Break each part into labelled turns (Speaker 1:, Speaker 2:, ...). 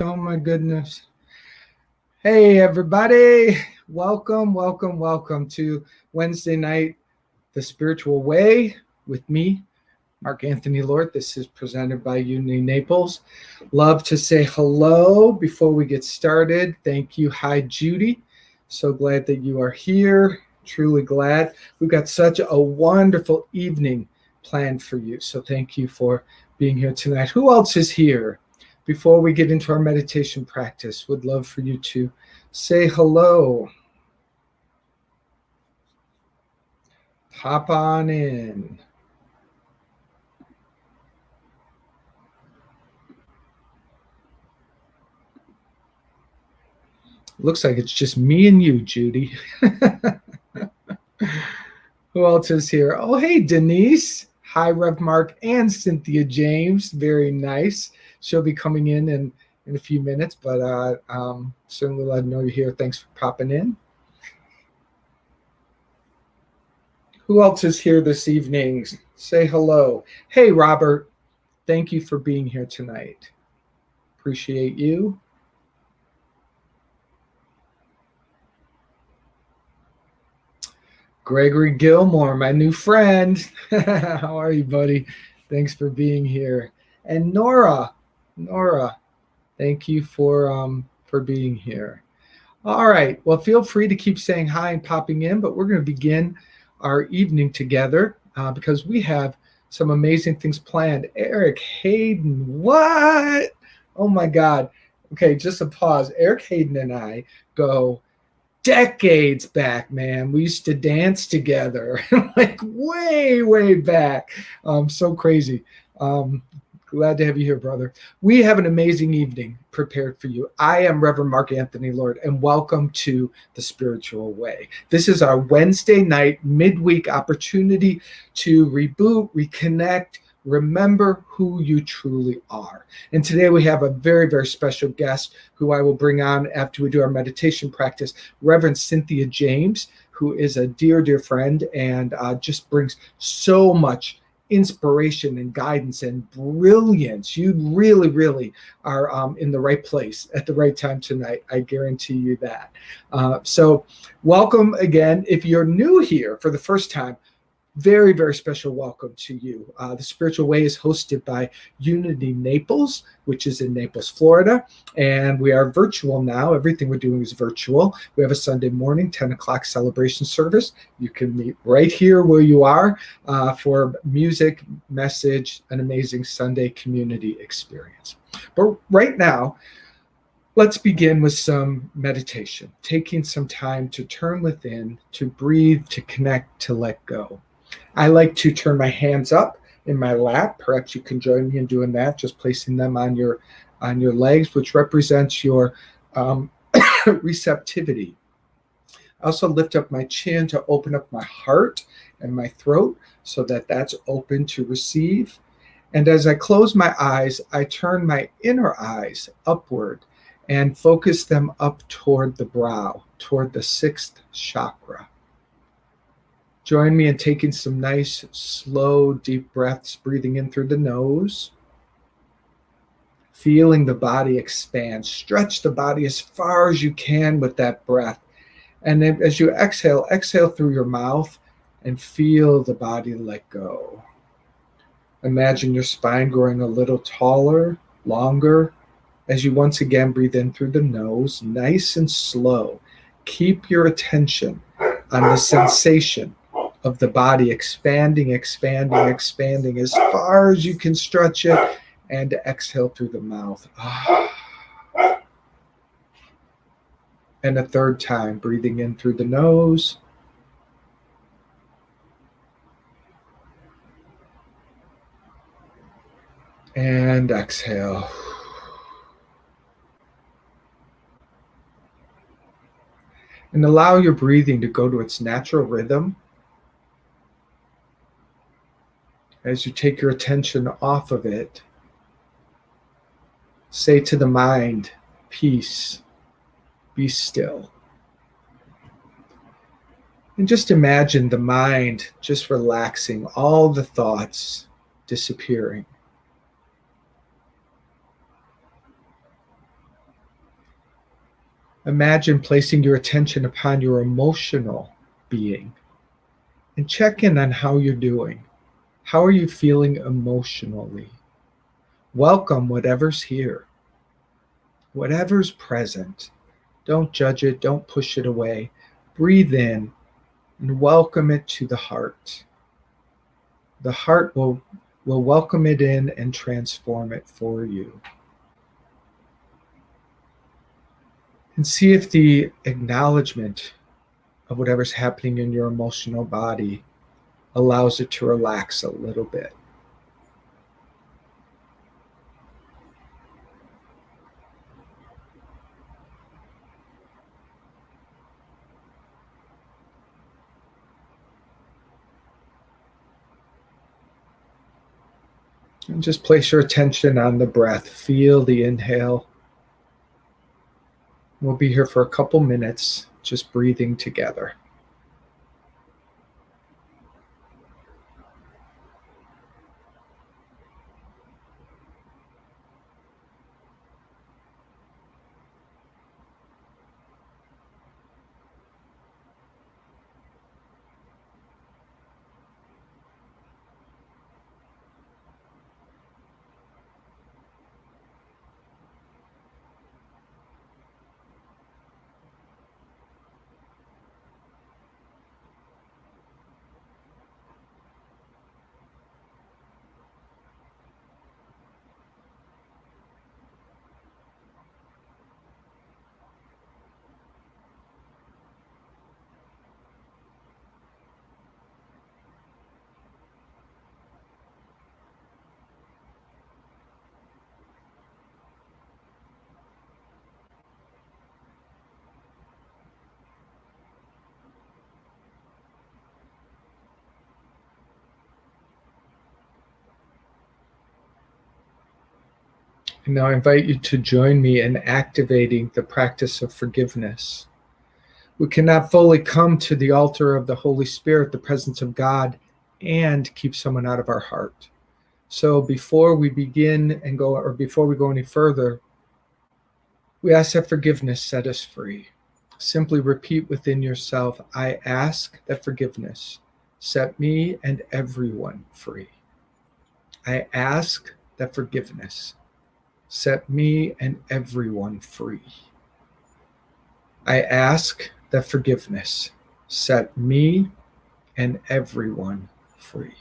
Speaker 1: Oh my goodness. Hey everybody. Welcome to Wednesday night, The Spiritual Way with me, Mark Anthony Lord. This is presented by Unity Naples. Love to say hello before we get started. Thank you. Hi, Judy. So glad that you are here. Truly glad. We've got such a wonderful evening planned for you. So thank you for being here tonight. Who else is here? Before we get into our meditation practice, would love for you to say hello. Hop on in. Looks like it's just me and you, Judy. Who else is here? Oh, hey, Denise. Hi, Rev Mark and Cynthia James. Very nice. She'll be coming in a few minutes, but certainly let her know you're here. Thanks for popping in. Who else is here this evening? Say hello. Hey, Robert. Thank you for being here tonight. Appreciate you. Gregory Gilmore, my new friend. How are you, buddy? Thanks for being here. And Nora, thank you for being here. All right. Well, feel free to keep saying hi and popping in, but we're going to begin our evening together because we have some amazing things planned. Eric Hayden, what? Oh my God. Okay, just a pause. Eric Hayden and I go decades back, man. We used to dance together, like way back. So crazy. Glad to have you here, brother. We have an amazing evening prepared for you. I am Reverend Mark Anthony Lord, and welcome to The Spiritual Way. This is our Wednesday night midweek opportunity to reboot, reconnect, remember who you truly are. And today we have a very special guest who I will bring on after we do our meditation practice, Reverend Cynthia James, who is a dear friend and just brings so much inspiration and guidance and brilliance. You really are in the right place at the right time tonight. I guarantee you that. So welcome again. If you're new here for the first time, very special welcome to you. The Spiritual Way is hosted by Unity Naples, which is in Naples, Florida, and we are virtual now. Everything we're doing is virtual. We have a Sunday morning 10 o'clock celebration service. You can meet right here where you are for music, message, an amazing Sunday community experience. But right now, let's begin with some meditation, taking some time to turn within, to breathe, to connect, to let go. I like to turn my hands up in my lap. Perhaps you can join me in doing that, just placing them on your legs, which represents your receptivity. I also lift up my chin to open up my heart and my throat so that that's open to receive. And as I close my eyes, I turn my inner eyes upward and focus them up toward the brow, toward the sixth chakra. Join me in taking some nice, slow, deep breaths, breathing in through the nose, feeling the body expand. Stretch the body as far as you can with that breath. And then as you exhale through your mouth and feel the body let go. Imagine your spine growing a little taller, longer, as you once again breathe in through the nose, nice and slow. Keep your attention on the sensation of the body expanding as far as you can stretch it, and exhale through the mouth. And a third time, breathing in through the nose. And exhale. And allow your breathing to go to its natural rhythm. As you take your attention off of it, say to the mind, peace, be still. And just imagine the mind just relaxing, all the thoughts disappearing. Imagine placing your attention upon your emotional being and check in on how you're doing. How are you feeling emotionally? Welcome whatever's here, whatever's present. Don't judge it, don't push it away. Breathe in and welcome it to the heart. The heart will welcome it in and transform it for you. And see if the acknowledgement of whatever's happening in your emotional body allows it to relax a little bit. And just place your attention on the breath. Feel the inhale. We'll be here for a couple minutes, just breathing together. And now I invite you to join me in activating the practice of forgiveness. We cannot fully come to the altar of the Holy Spirit, the presence of God, and keep someone out of our heart. So before we begin and go, or before we go any further, we ask that forgiveness set us free. Simply repeat within yourself, I ask that forgiveness set me and everyone free. I ask that forgiveness set me and everyone free. I ask that forgiveness set me and everyone free.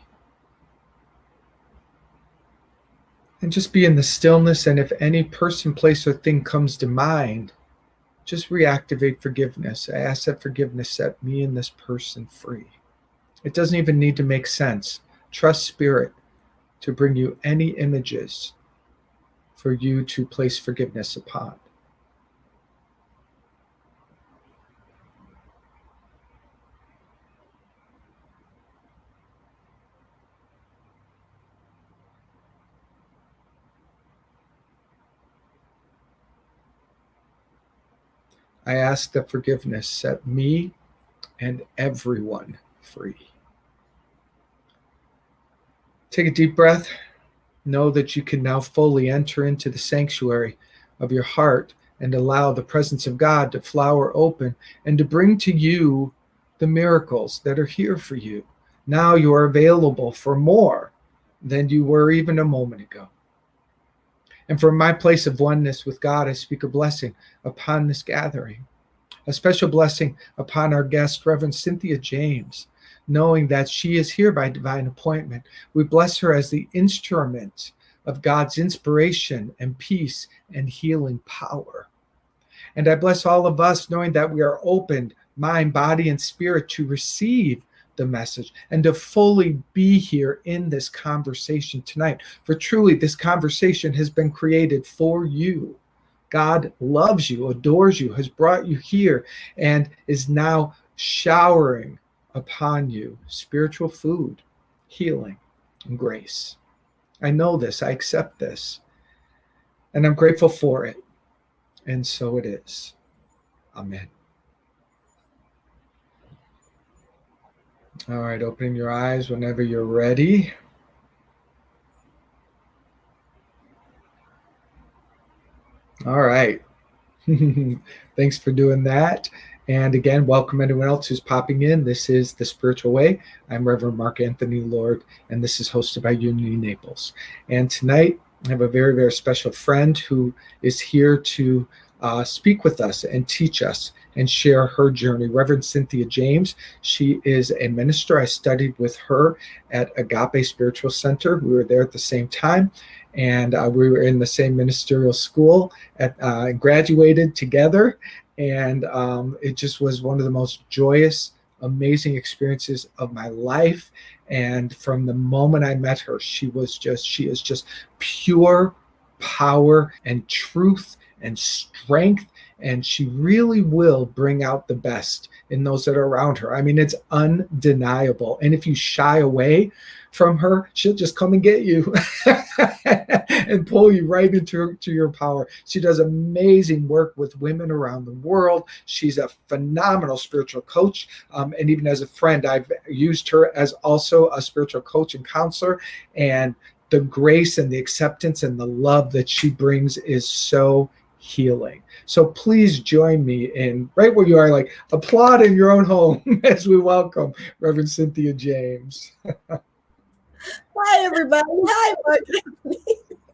Speaker 1: And just be in the stillness, and if any person, place, or thing comes to mind, just reactivate forgiveness. I ask that forgiveness set me and this person free. It doesn't even need to make sense. Trust Spirit to bring you any images for you to place forgiveness upon. I ask that forgiveness set me and everyone free. Take a deep breath. Know that you can now fully enter into the sanctuary of your heart and allow the presence of God to flower open and to bring to you the miracles that are here for you. Now you are available for more than you were even a moment ago. And from my place of oneness with God, I speak a blessing upon this gathering, a special blessing upon our guest, Reverend Cynthia James, knowing that she is here by divine appointment. We bless her as the instrument of God's inspiration and peace and healing power. And I bless all of us, knowing that we are opened, mind, body, and spirit, to receive the message and to fully be here in this conversation tonight. For truly, this conversation has been created for you. God loves you, adores you, has brought you here, and is now showering upon you spiritual food, healing, and grace. I know this, I accept this, and I'm grateful for it. And so it is. Amen. All right, opening your eyes whenever you're ready. All right. Thanks for doing that. And again, welcome anyone else who's popping in. This is The Spiritual Way. I'm Reverend Mark Anthony Lord, and this is hosted by Unity Naples. And tonight, I have a very, very special friend who is here to speak with us and teach us and share her journey. Reverend Cynthia James. She is a minister. I studied with her at Agape Spiritual Center. We were there at the same time, and we were in the same ministerial school graduated together. And it just was one of the most joyous, amazing experiences of my life. And from the moment I met her, she is just pure power and truth and strength. And she really will bring out the best in those that are around her. I mean, it's undeniable. And if you shy away from her, she'll just come and get you and pull you right into your power. She does amazing work with women around the world. She's a phenomenal spiritual coach. And even as a friend, I've used her as also a spiritual coach and counselor. And the grace and the acceptance and the love that she brings is so healing. So please join me in right where you are, like applaud in your own home as we welcome Reverend Cynthia James.
Speaker 2: Hi, everybody. Hi, Mark.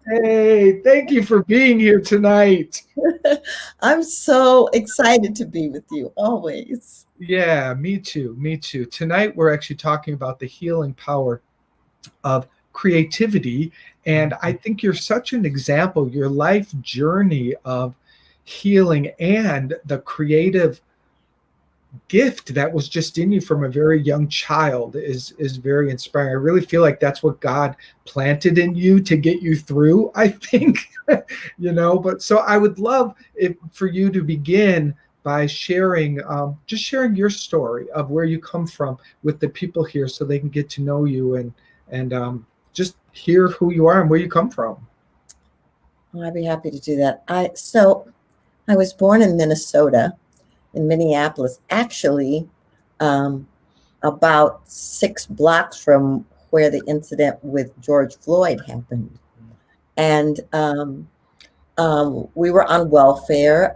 Speaker 1: Hey, thank you for being here tonight.
Speaker 2: I'm so excited to be with you always.
Speaker 1: Yeah, me too. Me too. Tonight, we're actually talking about the healing power of creativity. And I think you're such an example, your life journey of healing and the creative gift that was just in you from a very young child is very inspiring. I really feel like that's what God planted in you to get you through, I think. But so I would love for you to begin by sharing your story of where you come from with the people here, so they can get to know you and just hear who you are and where you come from.
Speaker 2: Well, I'd be happy to do that. I was born in Minnesota, in Minneapolis, actually, about 6 blocks from where the incident with George Floyd happened. And we were on welfare.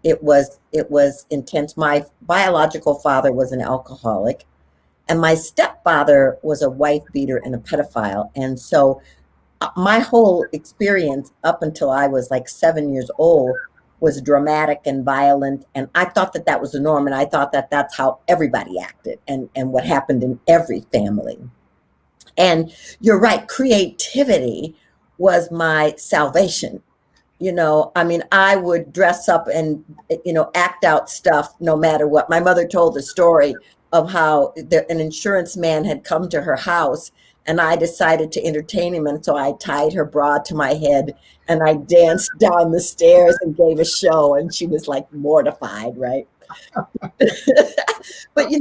Speaker 2: It was intense. My biological father was an alcoholic, and my stepfather was a wife beater and a pedophile. And so my whole experience up until I was like 7 years old was dramatic and violent. And I thought that was the norm. And I thought that that's how everybody acted and what happened in every family. And you're right, creativity was my salvation. I would dress up and, act out stuff no matter what. My mother told the story of how an insurance man had come to her house, and I decided to entertain him. And so I tied her bra to my head and I danced down the stairs and gave a show. And she was like mortified, right? But,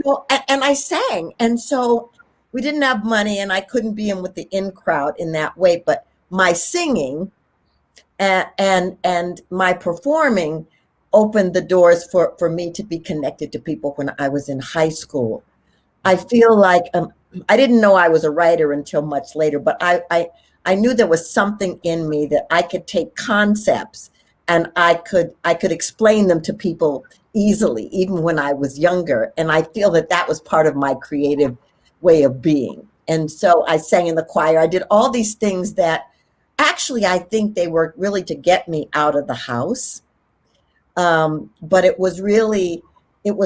Speaker 2: and I sang. And so we didn't have money and I couldn't be in with the in crowd in that way. But my singing and my performing opened the doors for me to be connected to people when I was in high school. I feel like I didn't know I was a writer until much later, but I knew there was something in me that I could take concepts and I could explain them to people easily, even when I was younger. And I feel that was part of my creative way of being. And so I sang in the choir. I did all these things that actually I think they were really to get me out of the house. But it was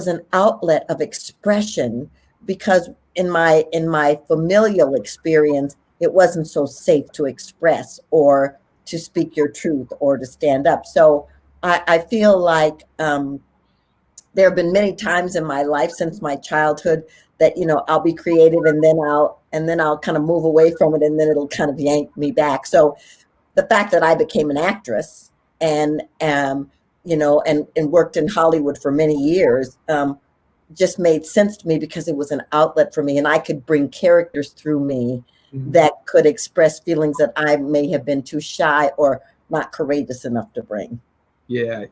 Speaker 2: an outlet of expression, because in my familial experience, it wasn't so safe to express or to speak your truth or to stand up. So I feel like there have been many times in my life since my childhood that, I'll be creative and then I'll kind of move away from it and then it'll kind of yank me back. So the fact that I became an actress and worked in Hollywood for many years just made sense to me, because it was an outlet for me and I could bring characters through me that could express feelings that I may have been too shy or not courageous enough to bring.
Speaker 1: Yeah.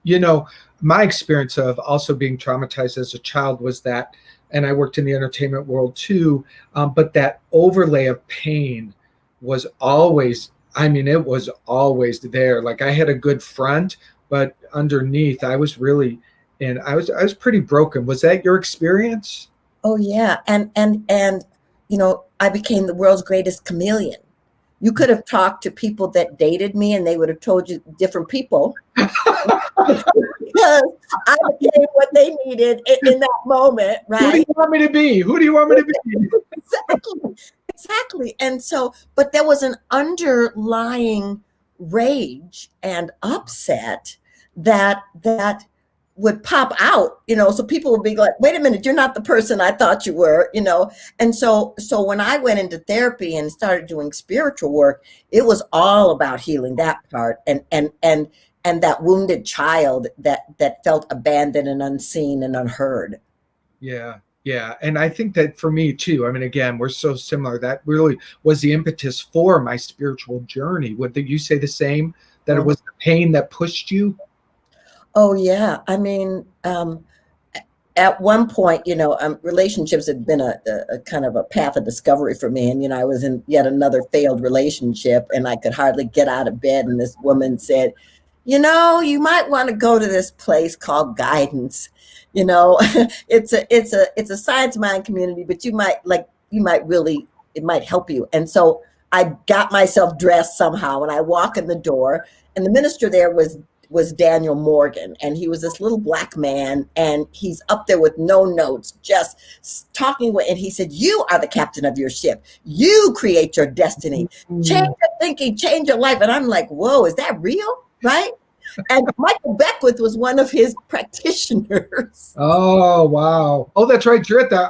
Speaker 1: My experience of also being traumatized as a child was that, and I worked in the entertainment world too, but that overlay of pain was always, it was always there. Like I had a good front, but underneath I was really, and I was pretty broken. Was that your experience?
Speaker 2: Oh yeah. And I became the world's greatest chameleon. You could have talked to people that dated me and they would have told you different people because I became what they needed in that moment,
Speaker 1: Who do you
Speaker 2: right?
Speaker 1: want me to be? Who do you want me to be?
Speaker 2: Exactly. Exactly. And so, but there was an underlying rage and upset that would pop out, so people would be like, wait a minute, you're not the person I thought you were. And so when I went into therapy and started doing spiritual work, it was all about healing that part and that wounded child that felt abandoned and unseen and unheard.
Speaker 1: Yeah, yeah. And I think that for me too, I mean, again, we're so similar. That really was the impetus for my spiritual journey. Would you say the same? That it
Speaker 2: Mhm.
Speaker 1: was the pain that pushed you?
Speaker 2: Oh yeah. I mean, at one point, relationships had been a kind of a path of discovery for me. And, I was in yet another failed relationship and I could hardly get out of bed. And this woman said, you might want to go to this place called guidance. It's a science mind community, but it might help you. And so I got myself dressed somehow and I walk in the door and the minister there was Daniel Morgan, and he was this little black man, and he's up there with no notes, just talking with, and he said, "You are the captain of your ship. You create your destiny. Change your thinking, change your life." And I'm like, "Whoa, is that real?" Right? And Michael Beckwith was one of his practitioners.
Speaker 1: Oh, wow. Oh, that's right.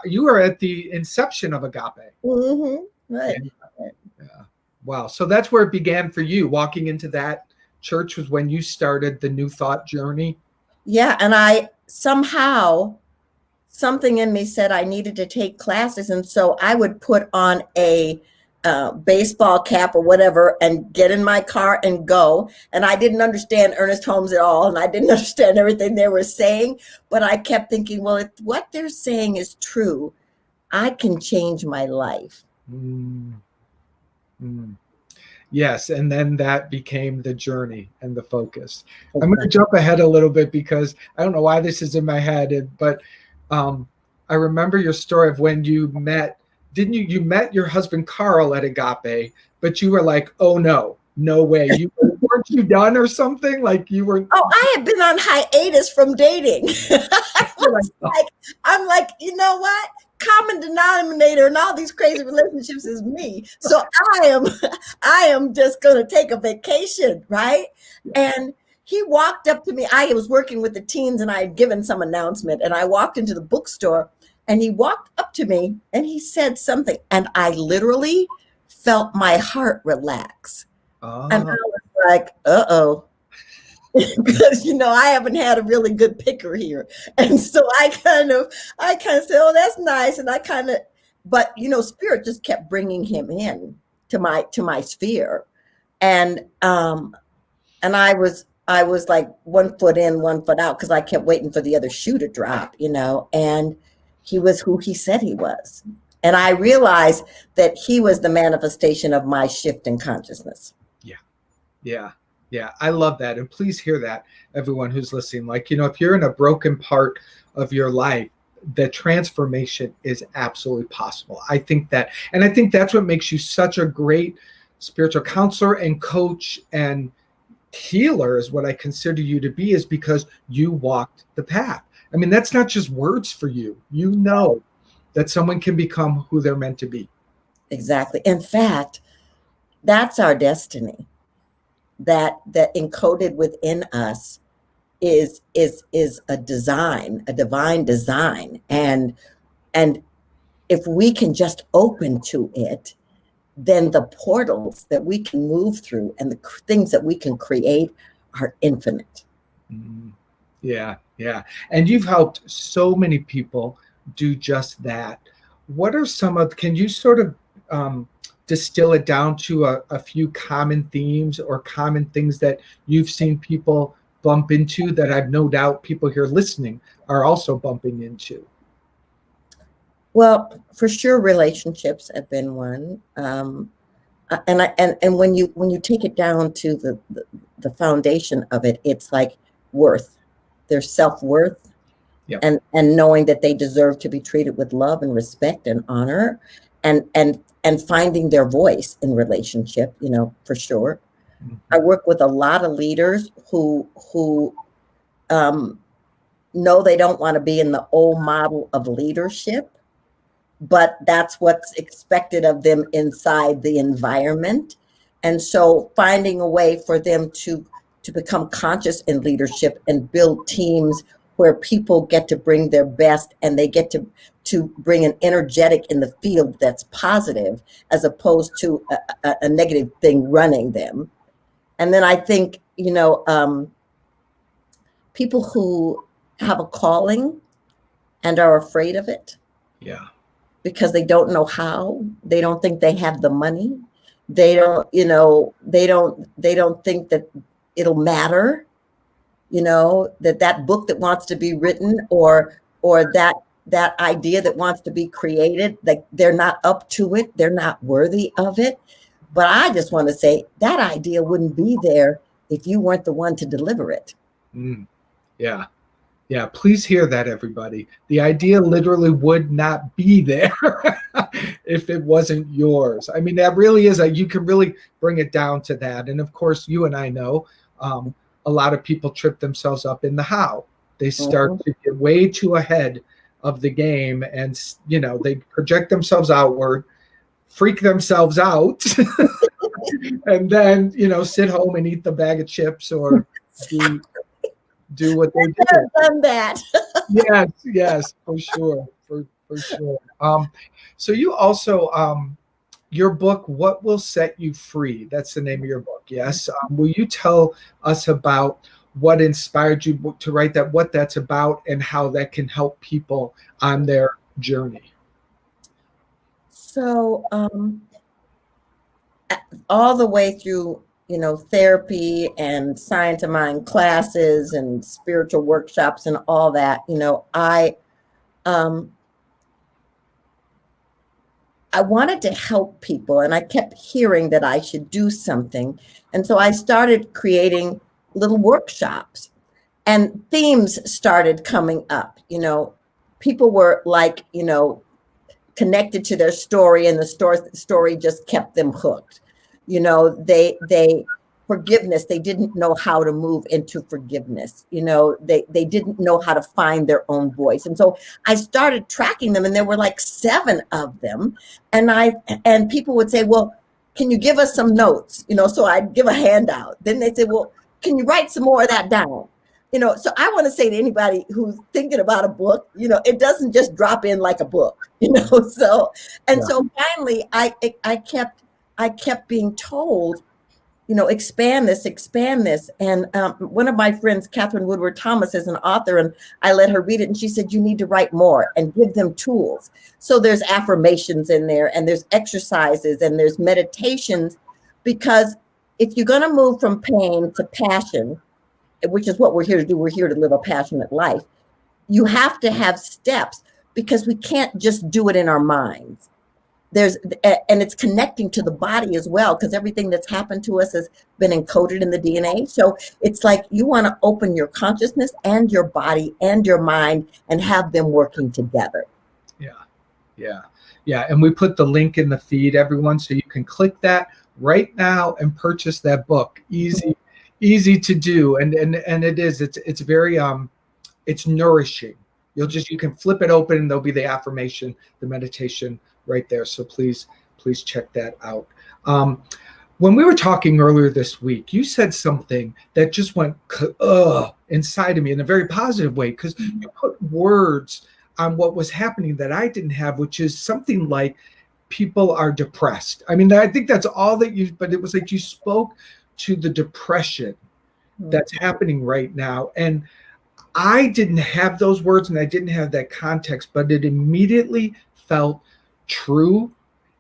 Speaker 1: You were at the inception of Agape.
Speaker 2: Right.
Speaker 1: Yeah. Yeah. Wow. So that's where it began for you. Walking into that church was when you started the New Thought journey.
Speaker 2: Yeah, and I somehow something in me said I needed to take classes. And so I would put on a baseball cap or whatever and get in my car and go. And I didn't understand Ernest Holmes at all. And I didn't understand everything they were saying. But I kept thinking, well, if what they're saying is true, I can change my life.
Speaker 1: Mm, mm. Yes, and then that became the journey and the focus. I'm going to jump ahead a little bit because I don't know why this is in my head, but I remember your story of when you met. Didn't you? You met your husband Carl at Agape, but you were like, "Oh no, no way! Weren't you done or something? Like you were."
Speaker 2: Oh, I had been on hiatus from dating. I'm like, you know what? Common denominator in all these crazy relationships is me. So I am just gonna take a vacation, right? And he walked up to me. I was working with the teens and I had given some announcement, and I walked into the bookstore and he walked up to me and he said something, and I literally felt my heart relax. And I was like, uh-oh. Because I haven't had a really good picker here, and so I kind of said, "Oh, that's nice," and but Spirit just kept bringing him in to my sphere, and I was like 1 foot in, 1 foot out because I kept waiting for the other shoe to drop, and he was who he said he was, and I realized that he was the manifestation of my shift in consciousness.
Speaker 1: Yeah, yeah. Yeah, I love that. And please hear that, everyone who's listening. Like, if you're in a broken part of your life, the transformation is absolutely possible. I think that's what makes you such a great spiritual counselor and coach and healer, is what I consider you to be, is because you walked the path. I mean, that's not just words for you. You know that someone can become who they're meant to be.
Speaker 2: Exactly. In fact, that's our destiny. That encoded within us is a divine design, and if we can just open to it, then the portals that we can move through and the things that we can create are infinite.
Speaker 1: Yeah, yeah. And you've helped so many people do just that. What are can you sort of distill it down to a few common themes or common things that you've seen people bump into that I've no doubt people here listening are also bumping into?
Speaker 2: Well, for sure, relationships have been one. And when you take it down to the foundation of it, it's like worth, their self-worth,
Speaker 1: Yep.
Speaker 2: and knowing that they deserve to be treated with love and respect and honor, and finding their voice in relationship, for sure.
Speaker 1: Mm-hmm.
Speaker 2: I work with a lot of leaders who know they don't want to be in the old model of leadership, but that's what's expected of them inside the environment. And so finding a way for them to become conscious in leadership and build teams where people get to bring their best, and they get to bring an energetic in the field that's positive, as opposed to a negative thing running them. And then I think, people who have a calling and are afraid of it.
Speaker 1: Yeah.
Speaker 2: Because they don't know how, they don't think they have the money. They don't think that it'll matter, that book that wants to be written, or that idea that wants to be created, like they're not up to it. They're not worthy of it. But I just want to say that idea wouldn't be there if you weren't the one to deliver it.
Speaker 1: Yeah. Yeah, please hear that, everybody. The idea literally would not be there if it wasn't yours. I mean, that really is you can really bring it down to that. And of course, you and I know a lot of people trip themselves up in the how. They start to get way too ahead of the game, and they project themselves outward, freak themselves out, and then sit home and eat the bag of chips or do what they do.
Speaker 2: I've done that.
Speaker 1: Yes, for sure, for sure. So you also, your book, What Will Set You Free? That's the name of your book. Yes. Will you tell us about what inspired you to write that, what that's about, and how that can help people on their journey?
Speaker 2: So, all the way through, therapy and science of mind classes and spiritual workshops and all that, I wanted to help people, and I kept hearing that I should do something. And so I started creating little workshops, and themes started coming up. People were like, connected to their story, and the story just kept them hooked. They forgiveness, they didn't know how to move into forgiveness. They didn't know how to find their own voice. And so I started tracking them, and there were like 7 of them. And people would say, well, can you give us some notes? So I'd give a handout. Then they'd say, well, can you write some more of that down? So I want to say to anybody who's thinking about a book, it doesn't just drop in like a book, so finally I kept being told, expand this. And one of my friends, Catherine Woodward Thomas, is an author, and I let her read it, and she said, you need to write more and give them tools. So there's affirmations in there, and there's exercises, and there's meditations, because if you're going to move from pain to passion, which is what we're here to do, we're here to live a passionate life, you have to have steps, because we can't just do it in our minds. And it's connecting to the body as well, because everything that's happened to us has been encoded in the DNA. So it's like you want to open your consciousness and your body and your mind and have them working together.
Speaker 1: Yeah. And we put the link in the feed, everyone, so you can click that right now and purchase that book. Easy to do, and it is. It's very it's nourishing. You can flip it open, and there'll be the affirmation, the meditation right there. So please check that out. When we were talking earlier this week, you said something that just went inside of me in a very positive way, because you put words on what was happening that I didn't have, which is something like people are depressed. I mean, I think that's all that but it was like you spoke to the depression that's happening right now. And I didn't have those words, and I didn't have that context, but it immediately felt true.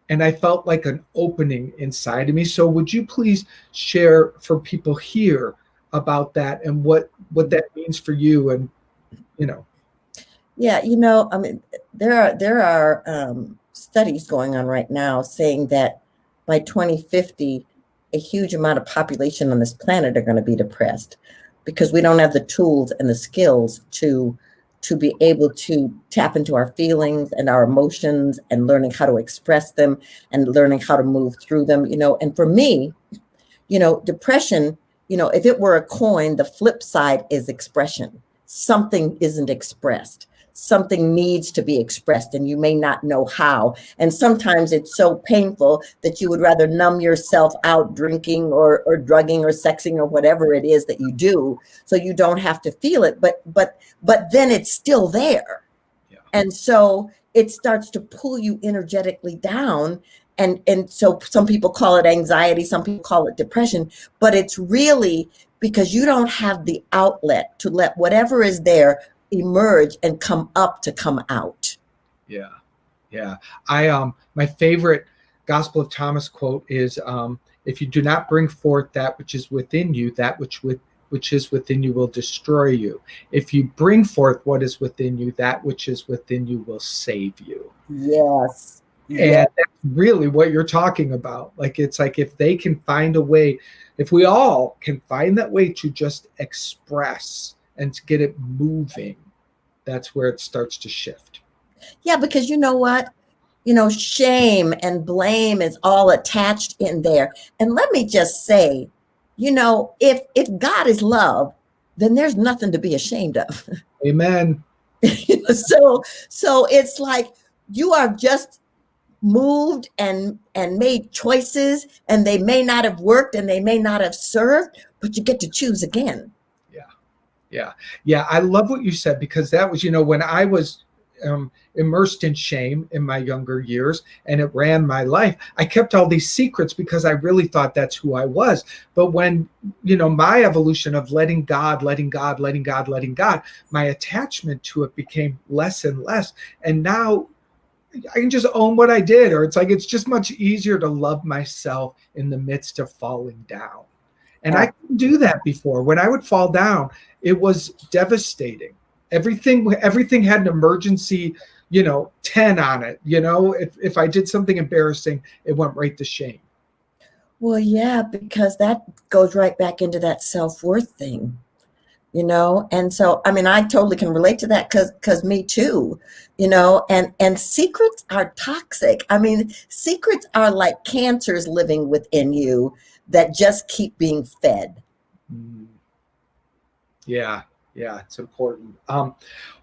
Speaker 1: And I felt like an opening inside of me. So would you please share for people here about that and what that means for you? And,
Speaker 2: Yeah, I mean, there are studies going on right now saying that by 2050, a huge amount of population on this planet are going to be depressed. because we don't have the tools and the skills to be able to tap into our feelings and our emotions and learning how to express them and learning how to move through them, and for me, depression, if it were a coin, the flip side is expression. Something isn't expressed. Something needs to be expressed, and you may not know how. And sometimes it's so painful that you would rather numb yourself out drinking or drugging or sexing or whatever it is that you do, so you don't have to feel it. But then it's still there. Yeah. And so it starts to pull you energetically down. And so some people call it anxiety, some people call it depression, but it's really because you don't have the outlet to let whatever is there emerge and come out.
Speaker 1: Yeah. My favorite Gospel of Thomas quote is, if you do not bring forth that which is within you, that which is within you will destroy you. If you bring forth what is within you, that which is within you will save you.
Speaker 2: Yes.
Speaker 1: And that's really what you're talking about. Like, it's like, if they can find a way, if we all can find that way to just express and to get it moving, that's where it starts to shift.
Speaker 2: Yeah, because you know what? Shame and blame is all attached in there. And let me just say, if God is love, then there's nothing to be ashamed of.
Speaker 1: Amen.
Speaker 2: So it's like you are just moved and made choices, and they may not have worked and they may not have served, but you get to choose again.
Speaker 1: Yeah. I love what you said, because that was, when I was immersed in shame in my younger years and it ran my life, I kept all these secrets because I really thought that's who I was. But when, my evolution of letting God, my attachment to it became less and less. And now I can just own what I did, or it's just much easier to love myself in the midst of falling down. And I couldn't do that before. When I would fall down, it was devastating. Everything had an emergency, 10 on it. If I did something embarrassing, it went right to shame.
Speaker 2: Well, yeah, because that goes right back into that self-worth thing, and so, I totally can relate to that, because me too, and secrets are toxic. Secrets are like cancers living within you that just keep being fed.
Speaker 1: Yeah, it's important.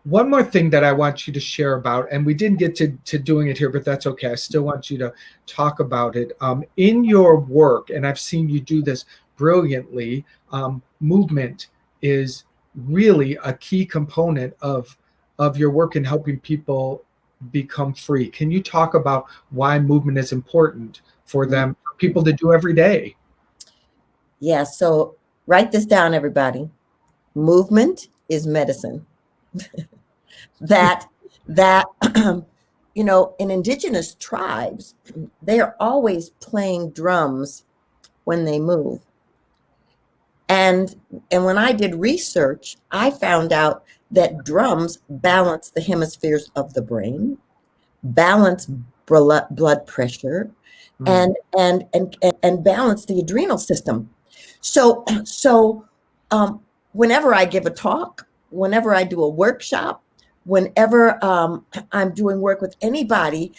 Speaker 1: One more thing that I want you to share about, and we didn't get to doing it here, but that's okay. I still want you to talk about it. In your work, and I've seen you do this brilliantly, movement is really a key component of your work in helping people become free. Can you talk about why movement is important for them, for people to do every day?
Speaker 2: Yeah, so write this down, everybody. Movement is medicine. that in indigenous tribes, they are always playing drums when they move. And when I did research, I found out that drums balance the hemispheres of the brain, balance blood pressure, and balance the adrenal system. So whenever I give a talk, whenever I do a workshop, whenever I'm doing work with anybody,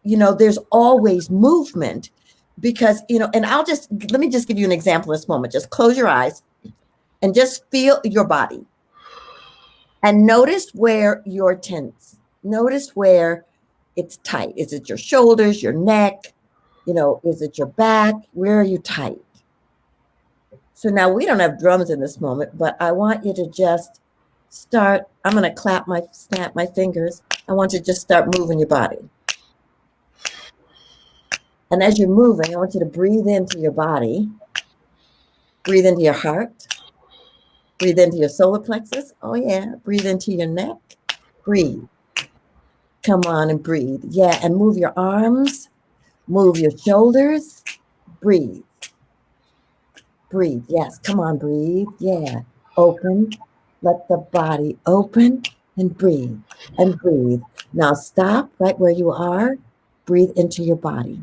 Speaker 2: there's always movement, because, and let me just give you an example in this moment. Just close your eyes and just feel your body and notice where you're tense. Notice where it's tight. Is it your shoulders, your neck? Is it your back? Where are you tight? So now we don't have drums in this moment, but I want you to just start. I'm going to snap my fingers. I want you to just start moving your body. And as you're moving, I want you to breathe into your body, breathe into your heart, breathe into your solar plexus. Oh yeah, breathe into your neck, breathe. Come on and breathe. Yeah, and move your arms, move your shoulders, breathe. Breathe, yes, come on, breathe, yeah. Open, let the body open and breathe, and breathe. Now stop right where you are, breathe into your body.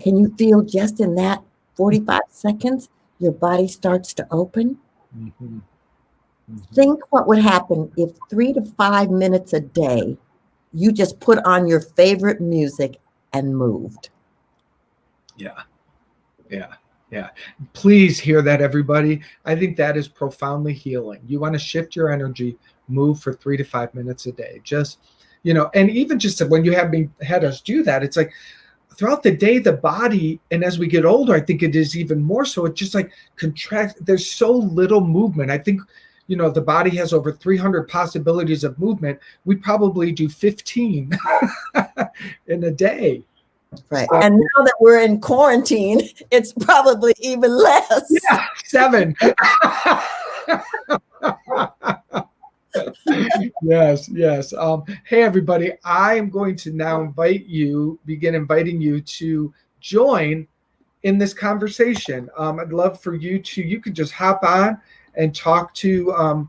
Speaker 2: Can you feel just in that 45 seconds, your body starts to open.
Speaker 1: Mm-hmm. Mm-hmm.
Speaker 2: Think what would happen if 3 to 5 minutes a day you just put on your favorite music and moved.
Speaker 1: Yeah. Yeah. Yeah. Please hear that, everybody. I think that is profoundly healing. You want to shift your energy, move for 3 to 5 minutes a day. Just, and even just when you had us do that, it's like throughout the day, the body, and as we get older, I think it is even more so. It just like contracts. There's so little movement. I think, the body has over 300 possibilities of movement. We probably do 15 in a day.
Speaker 2: Right. So, and now that we're in quarantine, it's probably even less.
Speaker 1: Yeah, 7. Yes. Hey, everybody, I am going to now begin inviting you to join in this conversation. I'd love for you could just hop on and talk to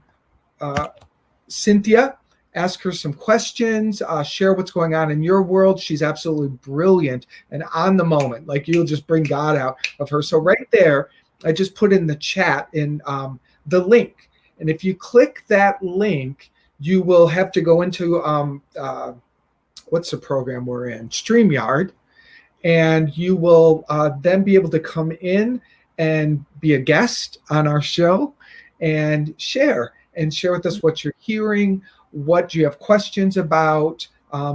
Speaker 1: Cynthia, ask her some questions, share what's going on in your world. She's absolutely brilliant and on the moment. Like, you'll just bring God out of her. So right there, I just put in the chat in the link. And if you click that link, you will have to go into what's the program we're in? StreamYard. And you will then be able to come in and be a guest on our show and share with us what you're hearing, what you have questions about,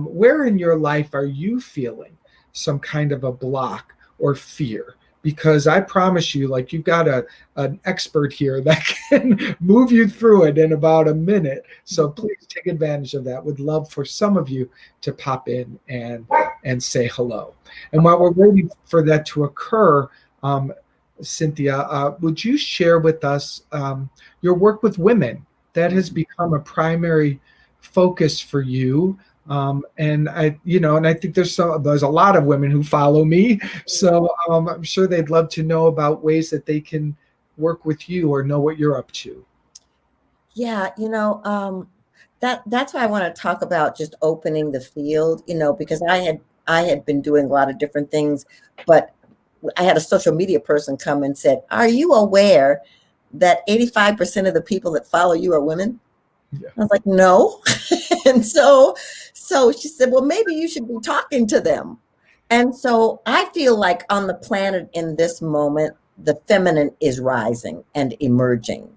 Speaker 1: where in your life are you feeling some kind of a block or fear? Because I promise you, like, you've got an expert here that can move you through it in about a minute. So please take advantage of that. Would love for some of you to pop in and say hello. And while we're waiting for that to occur, Cynthia, would you share with us your work with women? That has become a primary focus for you. And I think there's a lot of women who follow me. So I'm sure they'd love to know about ways that they can work with you or know what you're up to.
Speaker 2: Yeah. That's why I want to talk about just opening the field, because I had been doing a lot of different things, but I had a social media person come and said, "Are you aware that 85% of the people that follow you are women?" Yeah. I was like, "No." And so she said, "Well, maybe you should be talking to them." And so I feel like on the planet in this moment, the feminine is rising and emerging.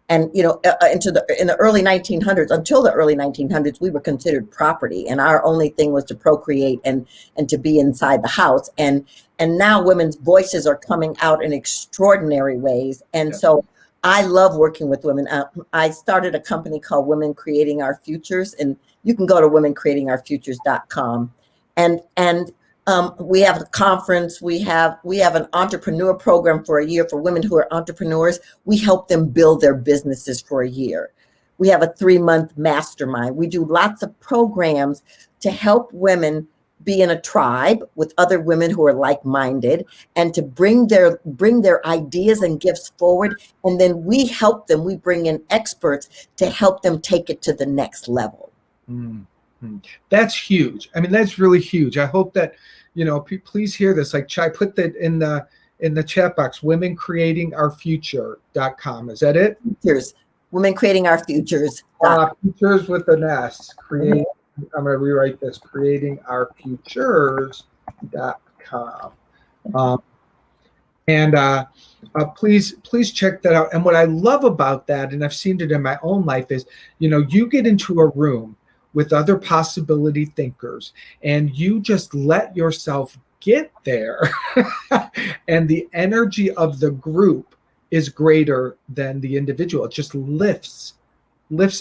Speaker 2: And, in the early 1900s, until the early 1900s, we were considered property, and our only thing was to procreate and to be inside the house. And now women's voices are coming out in extraordinary ways. And yeah. So I love working with women. I started a company called Women Creating Our Futures, and you can go to womencreatingourfutures.com. And we have a conference. We have an entrepreneur program for a year for women who are entrepreneurs. We help them build their businesses for a year. We have a 3-month mastermind. We do lots of programs to help women be in a tribe with other women who are like-minded and to bring their ideas and gifts forward. And then we help them. We bring in experts to help them take it to the next level.
Speaker 1: Mm-hmm. That's huge. I mean, that's really huge. I hope that, please hear this. Like, I put that in the chat box, womencreatingourfuture.com. Is that it?
Speaker 2: Futures. Women Creating Our Futures.
Speaker 1: Futures with an S. I'm going to rewrite this, creatingourfutures.com. Please check that out. And what I love about that, and I've seen it in my own life, is, you get into a room with other possibility thinkers and you just let yourself get there and the energy of the group is greater than the individual. It just lifts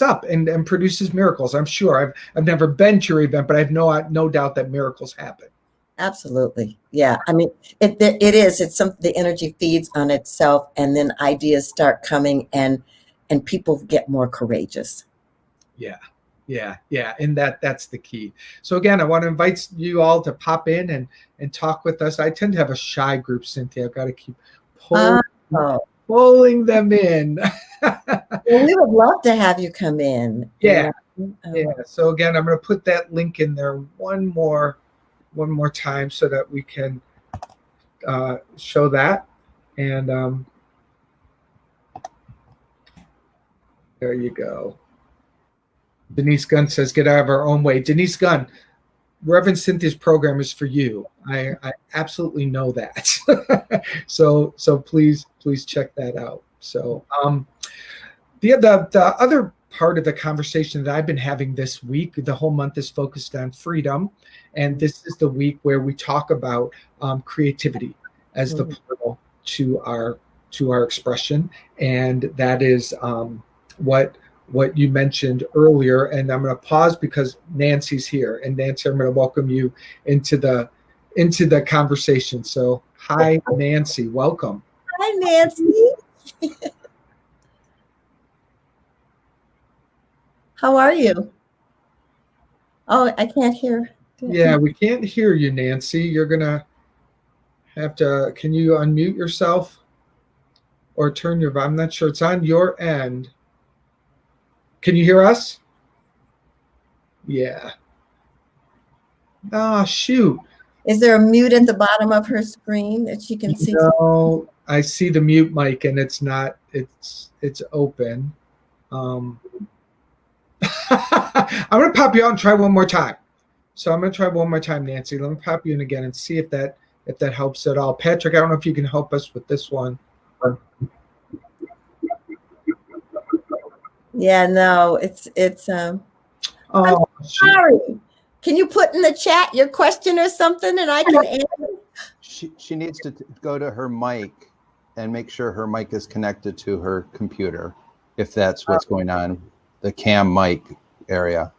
Speaker 1: up and produces miracles. I'm sure I've never been to your event, but I have no doubt that miracles happen.
Speaker 2: Absolutely. Yeah. I mean, it is. It's something, the energy feeds on itself, and then ideas start coming and people get more courageous.
Speaker 1: Yeah. And that's the key. So again, I want to invite you all to pop in and talk with us. I tend to have a shy group, Cynthia. I've got to keep pulling them in.
Speaker 2: Well, we would love to have you come in.
Speaker 1: Yeah. So again, I'm going to put that link in there one more time so that we can show that. And There you go. Denise Gunn says, get out of our own way. Denise Gunn, Reverend Cynthia's program is for you. I absolutely know that. so please check that out. So the other part of the conversation that I've been having this week, the whole month is focused on freedom, and this is the week where we talk about creativity as the portal to our expression, and that is what you mentioned earlier. And I'm going to pause because Nancy's here, and Nancy, I'm going to welcome you into the conversation. So hi, Nancy, welcome.
Speaker 2: Hi, Nancy. How are you? Oh, I can't hear.
Speaker 1: Yeah, we can't hear you, Nancy. You're going to have to, can you unmute yourself or turn your, I'm not sure, it's on your end. Can you hear us? Yeah. Oh, shoot.
Speaker 2: Is there a mute at the bottom of her screen that she can see?
Speaker 1: No, I see the mute mic and it's not, it's open. I'm going to pop you out and try one more time. So I'm going to try one more time, Nancy. Let me pop you in again and see if that helps at all. Patrick, I don't know if you can help us with this one.
Speaker 2: Yeah, no, it's
Speaker 1: oh,
Speaker 2: I'm sorry. Can you put in the chat your question or something and I can answer?
Speaker 3: She needs to go to her mic and make sure her mic is connected to her computer, if that's what's going on, the cam mic area.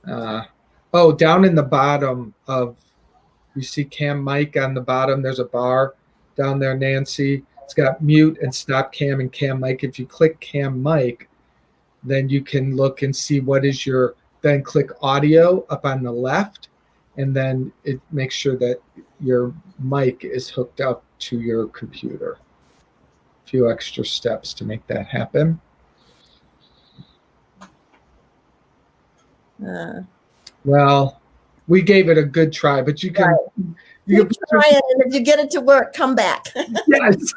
Speaker 1: Down in the bottom you see cam mic on the bottom. There's a bar down there, Nancy. It's got mute and stop cam and cam mic. If you click cam mic, then you can look and see what is your, then click audio up on the left, and then it makes sure that your mic is hooked up to your computer. A few extra steps to make that happen. Well, we gave it a good try, but you can
Speaker 2: keep trying, and if you get it to work, come back.
Speaker 1: Yes.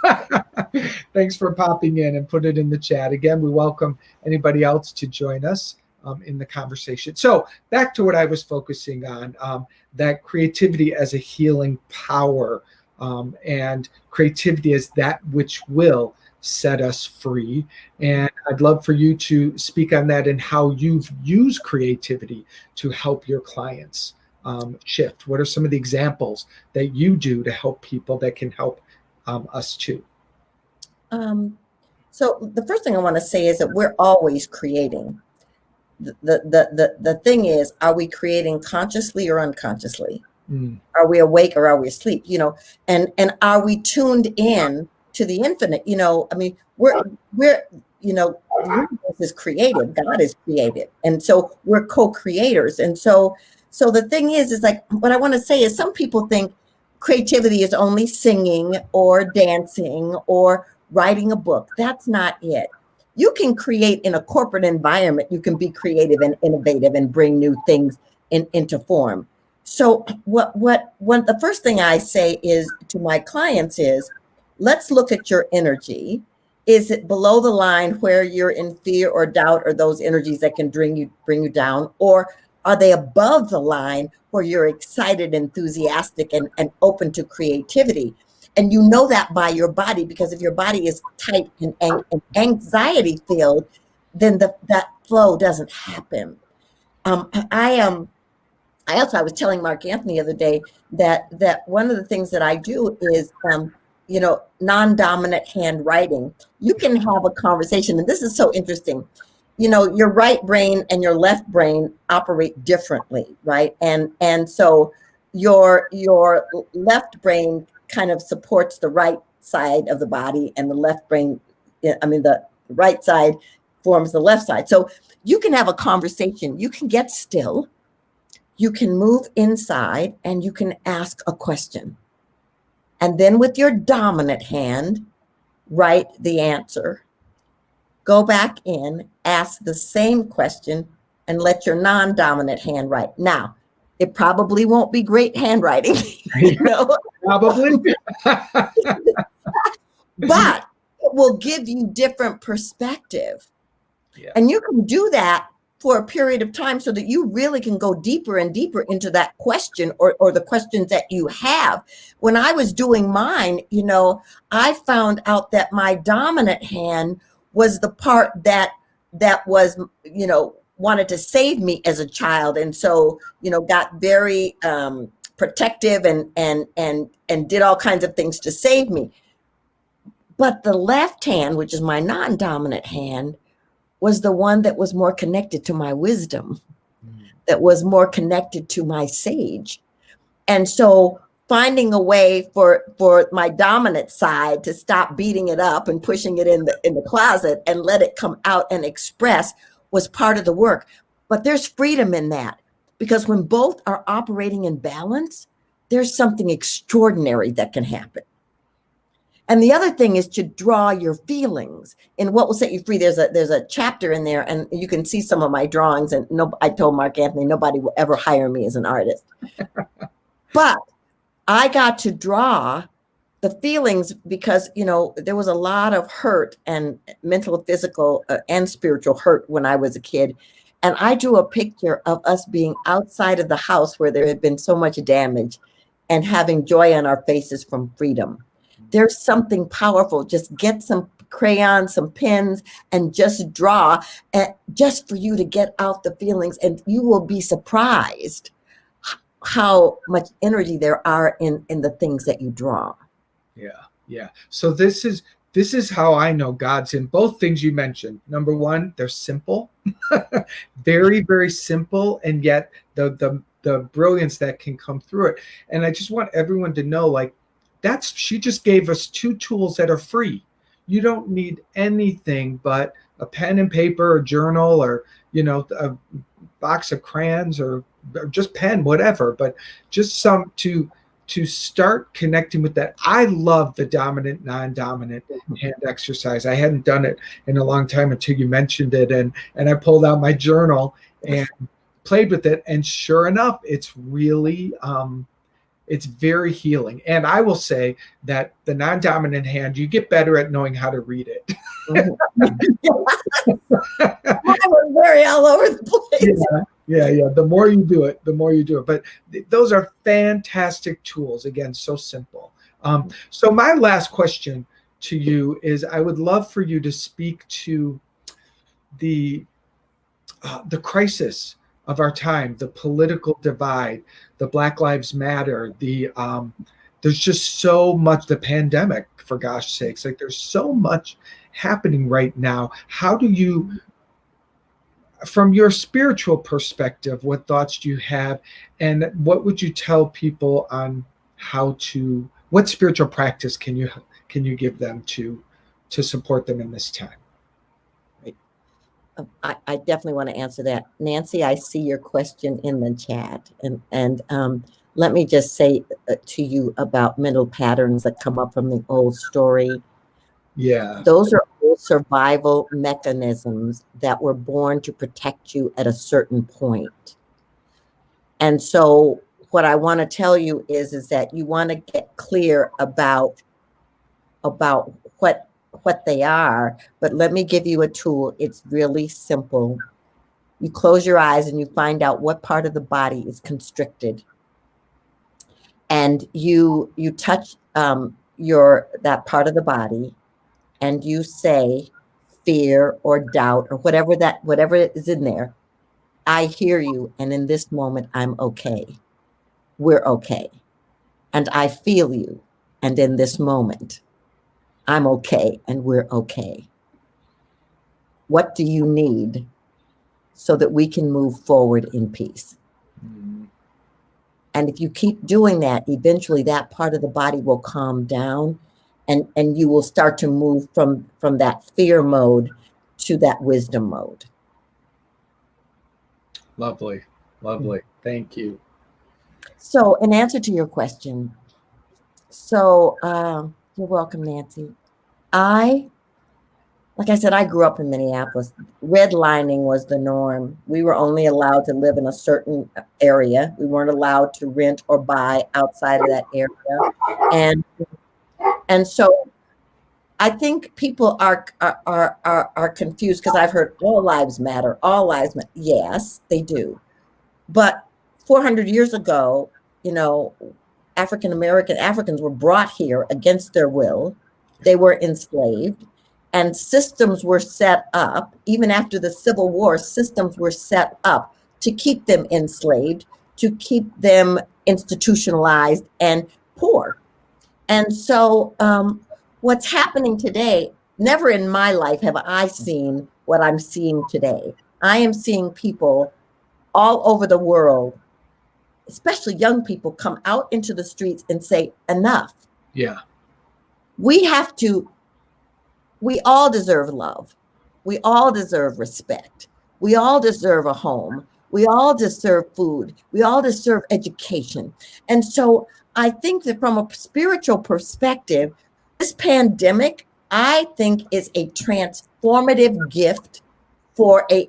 Speaker 1: Thanks for popping in and put it in the chat. Again, we welcome anybody else to join us in the conversation. So back to what I was focusing on, that creativity as a healing power, and creativity as that which will set us free. And I'd love for you to speak on that and how you've used creativity to help your clients shift. What are some of the examples that you do to help people that can help us too?
Speaker 2: So the first thing I want to say is that we're always creating. The thing is, are we creating consciously or unconsciously? Are we awake or are we asleep? And are we tuned in to the infinite? I mean, we're the universe is creative, God is creative, and so we're co-creators. And so the thing is like, what I want to say is, some people think creativity is only singing or dancing or writing a book. That's not it. You can create in a corporate environment. You can be creative and innovative and bring new things into form. So what the first thing I say is to my clients is, let's look at your energy. Is it below the line where you're in fear or doubt, or those energies that can bring you down? Or are they above the line where you're excited, enthusiastic, and open to creativity? And you know that by your body, because if your body is tight and anxiety filled, then that flow doesn't happen. I was telling Mark Anthony the other day that one of the things that I do is non-dominant handwriting. You can have a conversation, and this is so interesting. Your right brain and your left brain operate differently, right? And so your left brain kind of supports the right side of the body, and the left brain, the right side forms the left side. So you can have a conversation, you can get still, you can move inside, and you can ask a question. And then with your dominant hand, write the answer. Go back in, ask the same question, and let your non-dominant hand write. Now, it probably won't be great handwriting,
Speaker 1: Probably.
Speaker 2: But it will give you different perspective.
Speaker 1: Yeah.
Speaker 2: And you can do that for a period of time so that you really can go deeper and deeper into that question or the questions that you have. When I was doing mine, I found out that my dominant hand was the part that was, wanted to save me as a child. And so, got very protective and did all kinds of things to save me. But the left hand, which is my non-dominant hand, was the one that was more connected to my wisdom, that was more connected to my sage. And so finding a way for my dominant side to stop beating it up and pushing it in the closet and let it come out and express was part of the work. But there's freedom in that, because when both are operating in balance, there's something extraordinary that can happen. And the other thing is to draw your feelings. In What Will Set You Free, there's a chapter in there, and you can see some of my drawings. And I told Mark Anthony, nobody will ever hire me as an artist. But I got to draw the feelings because, there was a lot of hurt and mental, physical, and spiritual hurt when I was a kid. And I drew a picture of us being outside of the house where there had been so much damage and having joy on our faces from freedom. There's something powerful. Just get some crayons, some pens, and just draw, just for you to get out the feelings. And you will be surprised how much energy there are in the things that you draw.
Speaker 1: Yeah. So this is how I know God's in both things you mentioned. Number one, they're simple, very, very simple, and yet the brilliance that can come through it. And I just want everyone to know, like, she just gave us two tools that are free. You don't need anything but a pen and paper, a journal, or a box of crayons, or just pen, whatever. But just some to start connecting with that. I love the dominant, non-dominant hand exercise. I hadn't done it in a long time until you mentioned it, and I pulled out my journal and played with it. And sure enough, it's really it's very healing. And I will say that the non-dominant hand, you get better at knowing how to read it.
Speaker 2: I was very all over the place.
Speaker 1: Yeah. The more you do it, But those are fantastic tools. Again, so simple. So my last question to you is, I would love for you to speak to the crisis of our time, the political divide, the Black Lives Matter, there's just so much, the pandemic, for gosh sakes, like there's so much happening right now. How do you, from your spiritual perspective, what thoughts do you have, and what would you tell people on what spiritual practice can you give them to support them in this time?
Speaker 2: I definitely want to answer that. Nancy, I see your question in the chat. And let me just say to you about mental patterns that come up from the old story.
Speaker 1: Yeah.
Speaker 2: Those are old survival mechanisms that were born to protect you at a certain point. And so what I want to tell you is that you want to get clear about what they are, but let me give you a tool. It's really simple. You close your eyes and you find out what part of the body is constricted, and you touch that part of the body, and you say fear or doubt or whatever is in there. I hear you, and in this moment I'm okay. We're okay. And I feel you, and in this moment I'm okay, and we're okay. What do you need so that we can move forward in peace? Mm-hmm. And if you keep doing that, eventually that part of the body will calm down, and you will start to move from that fear mode to that wisdom mode.
Speaker 1: Lovely. Thank you.
Speaker 2: So in answer to your question, you're welcome, Nancy. Like I said, I grew up in Minneapolis. Redlining was the norm. We were only allowed to live in a certain area. We weren't allowed to rent or buy outside of that area. And so I think people are confused because I've heard all lives matter, all lives matter. Yes, they do. But 400 years ago, you know, Africans were brought here against their will. They were enslaved, and systems were set up. Even after the Civil War, systems were set up to keep them enslaved, to keep them institutionalized and poor. And so, what's happening today, never in my life have I seen what I'm seeing today. I am seeing people all over the world, especially young people, come out into the streets and say, enough.
Speaker 1: Yeah.
Speaker 2: We all deserve love. We all deserve respect. We all deserve a home. We all deserve food. We all deserve education. And so I think that from a spiritual perspective, this pandemic, I think, is a transformative gift for a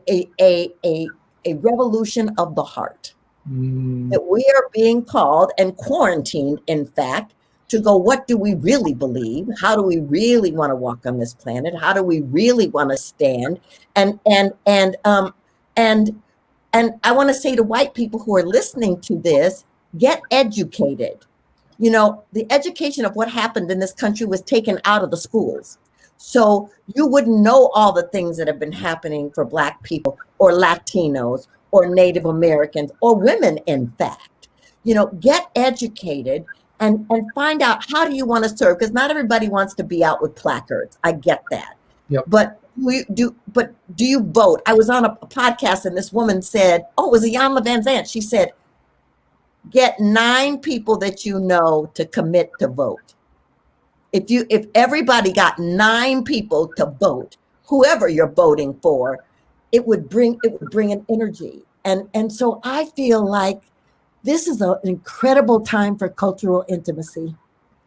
Speaker 2: revolution of the heart. That we are being called and quarantined, in fact, to go, what do we really believe? How do we really want to walk on this planet? How do we really want to stand? And I want to say to white people who are listening to this, get educated. You know, the education of what happened in this country was taken out of the schools. So you wouldn't know all the things that have been happening for Black people or Latinos or Native Americans or women, in fact. You know, get educated and find out, how do you want to serve? Because not everybody wants to be out with placards. I get that.
Speaker 1: Yep.
Speaker 2: But do you vote? I was on a podcast and this woman said, oh, it was Iyanla Vanzant. She said, get 9 people that you know to commit to vote. If everybody got 9 people to vote, whoever you're voting for, it would bring an energy. And so I feel like this is an incredible time for cultural intimacy.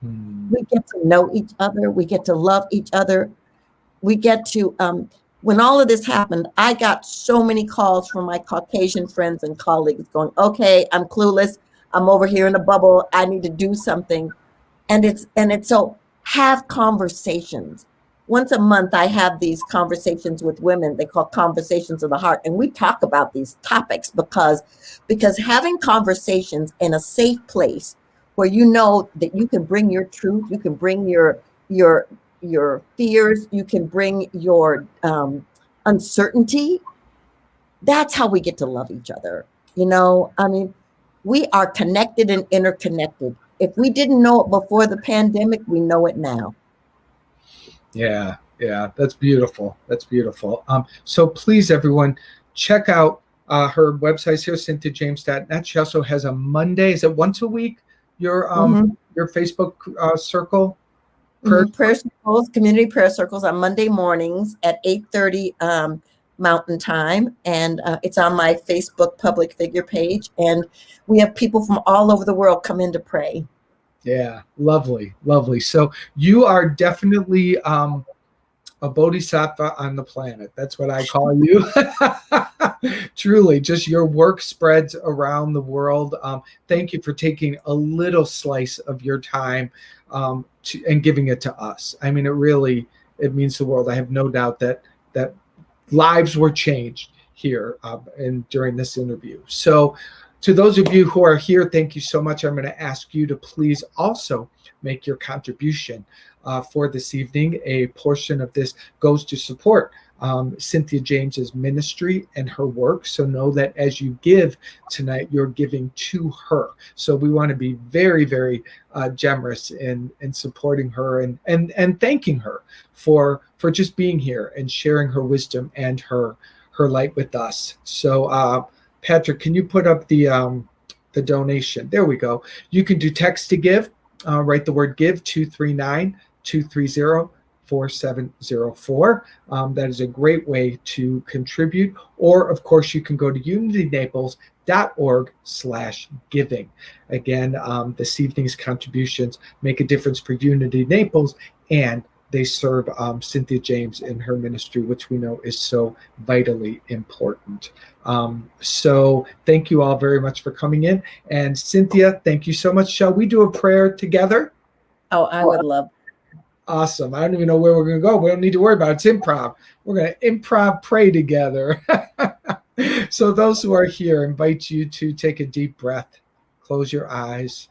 Speaker 2: We get to know each other. We get to love each other. We get to, when all of this happened, I got so many calls from my Caucasian friends and colleagues going, okay, I'm clueless. I'm over here in a bubble. I need to do something. And it's so have conversations. Once a month, I have these conversations with women. They call conversations of the heart. And we talk about these topics because having conversations in a safe place where you know that you can bring your truth, you can bring your fears, you can bring your uncertainty. That's how we get to love each other. You know, I mean, we are connected and interconnected. If we didn't know it before the pandemic, we know it now.
Speaker 1: Yeah, that's beautiful. That's beautiful. So please, everyone, check out her website here, cynthiajames.net. She also has a Monday. Is it once a week? Your Facebook circle?
Speaker 2: Prayer circles, community prayer circles on Monday mornings at 8:30 Mountain Time, and it's on my Facebook public figure page. And we have people from all over the world come in to pray.
Speaker 1: Yeah, lovely. So you are definitely a bodhisattva on the planet. That's what I call you. Truly, just your work spreads around the world. Thank you for taking a little slice of your time and giving it to us. I mean, it means the world. I have no doubt that lives were changed here and during this interview. So to those of you who are here, thank you so much. I'm going to ask you to please also make your contribution for this evening. A portion of this goes to support Cynthia James's ministry and her work. So know that as you give tonight, you're giving to her. So we want to be very, very generous in supporting her and thanking her for just being here and sharing her wisdom and her light with us. So Patrick, can you put up the donation? There we go. You can do text to give. Write the word give, 239-230-4704. That is a great way to contribute. Or, of course, you can go to unitynaples.org/giving. Again, this evening's contributions make a difference for Unity Naples, and they serve Cynthia James in her ministry, which we know is so vitally important. So thank you all very much for coming in. And Cynthia, thank you so much. Shall we do a prayer together?
Speaker 2: Oh, I would love.
Speaker 1: Awesome. I don't even know where we're going to go. We don't need to worry about it. It's improv. We're going to improv pray together. So those who are here, I invite you to take a deep breath. Close your eyes.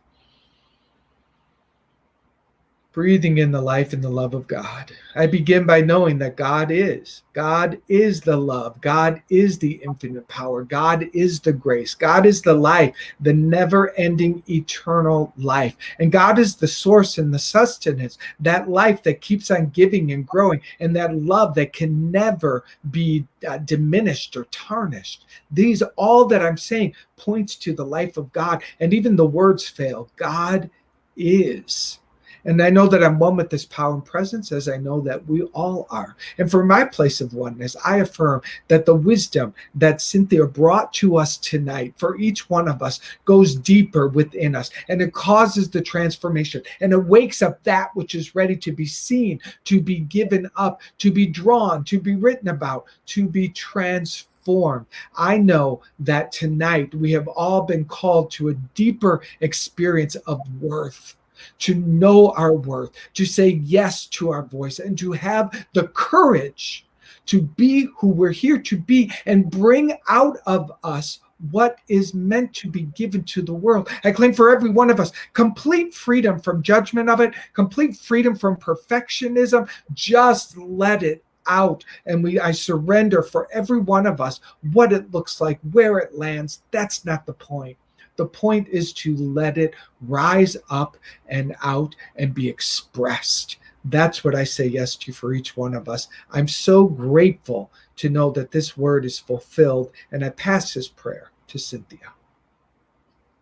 Speaker 1: Breathing in the life and the love of God. I begin by knowing that God is. God is the love. God is the infinite power. God is the grace. God is the life, the never-ending eternal life. And God is the source and the sustenance, that life that keeps on giving and growing, and that love that can never be diminished or tarnished. These, all that I'm saying, points to the life of God. And even the words fail. God is. And I know that I'm one with this power and presence, as I know that we all are. And from my place of oneness, I affirm that the wisdom that Cynthia brought to us tonight for each one of us goes deeper within us, and it causes the transformation, and it wakes up that which is ready to be seen, to be given up, to be drawn, to be written about, to be transformed. I know that tonight we have all been called to a deeper experience of worth, to know our worth, to say yes to our voice, and to have the courage to be who we're here to be and bring out of us what is meant to be given to the world. I claim for every one of us complete freedom from judgment of it, complete freedom from perfectionism. Just let it out. And I surrender for every one of us what it looks like, where it lands. That's not the point. The point is to let it rise up and out and be expressed. That's what I say yes to for each one of us. I'm so grateful to know that this word is fulfilled, and I pass this prayer to Cynthia.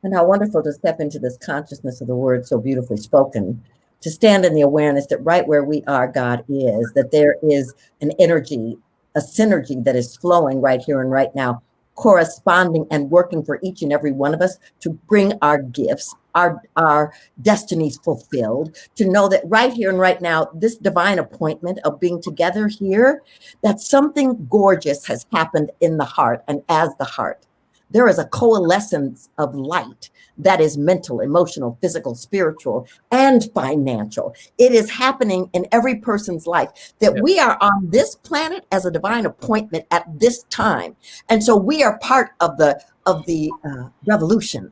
Speaker 2: And how wonderful to step into this consciousness of the word so beautifully spoken, to stand in the awareness that right where we are, God is, that there is an energy, a synergy that is flowing right here and right now, corresponding and working for each and every one of us to bring our gifts, our destinies fulfilled, to know that right here and right now, this divine appointment of being together here, that something gorgeous has happened in the heart and as the heart. There is a coalescence of light that is mental, emotional, physical, spiritual, and financial. It is happening in every person's life that we are on this planet as a divine appointment at this time. And so we are part of the revolution,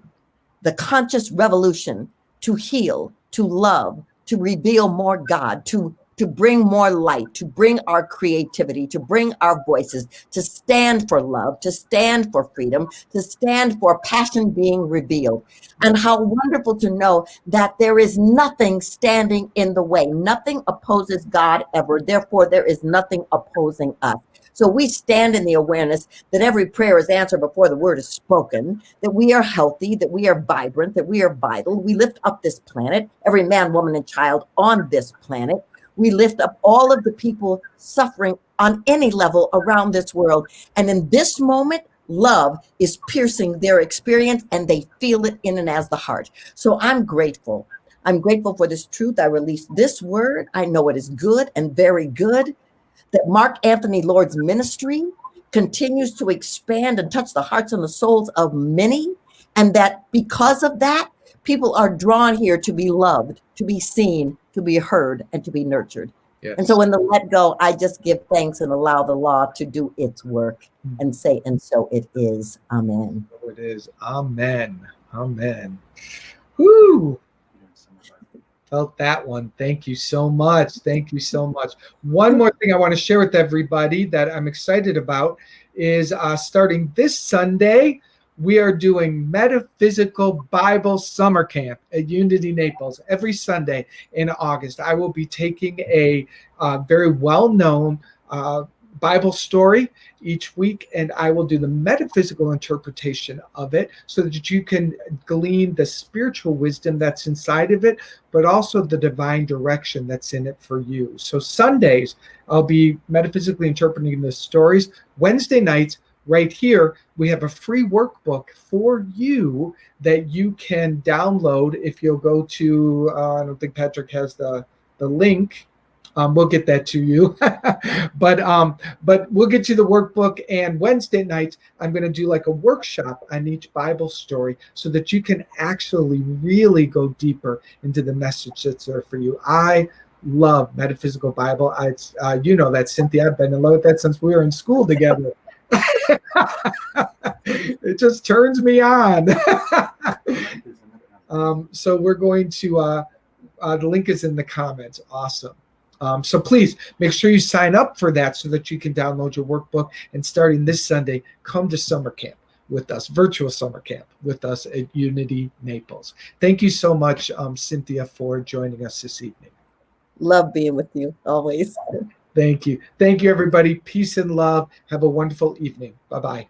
Speaker 2: the conscious revolution to heal, to love, to reveal more God, to bring more light, to bring our creativity, to bring our voices, to stand for love, to stand for freedom, to stand for passion being revealed. And how wonderful to know that there is nothing standing in the way. Nothing opposes God ever. Therefore, there is nothing opposing us. So we stand in the awareness that every prayer is answered before the word is spoken, that we are healthy, that we are vibrant, that we are vital. We lift up this planet, every man, woman, and child on this planet. We lift up all of the people suffering on any level around this world. And in this moment, love is piercing their experience, and they feel it in and as the heart. So I'm grateful. I'm grateful for this truth. I release this word. I know it is good and very good. That Mark Anthony Lord's ministry continues to expand and touch the hearts and the souls of many. And that because of that, people are drawn here to be loved, to be seen, to be heard, and to be nurtured. Yes. And so in the let go, I just give thanks and allow the law to do its work and say, and so it is. Amen.
Speaker 1: So it is. Amen. Amen. Woo! Felt that one. Thank you so much. Thank you so much. One more thing I want to share with everybody that I'm excited about is starting this Sunday, we are doing Metaphysical Bible Summer Camp at Unity Naples every Sunday in August. I will be taking a very well-known Bible story each week, and I will do the metaphysical interpretation of it so that you can glean the spiritual wisdom that's inside of it, but also the divine direction that's in it for you. So Sundays, I'll be metaphysically interpreting the stories. Wednesday nights, right here, we have a free workbook for you that you can download if you'll go to, I don't think Patrick has the link. We'll get that to you, but we'll get you the workbook. And Wednesday nights, I'm going to do like a workshop on each Bible story so that you can actually really go deeper into the message that's there for you. I love Metaphysical Bible. You know that, Cynthia. I've been in love with that since we were in school together. It just turns me on. So we're going to, the link is in the comments. Awesome. So please make sure you sign up for that so that you can download your workbook. And starting this Sunday, come to summer camp with us, virtual summer camp with us at Unity Naples. Thank you so much, Cynthia, for joining us this evening.
Speaker 2: Love being with you always.
Speaker 1: Thank you. Thank you, everybody. Peace and love. Have a wonderful evening. Bye-bye.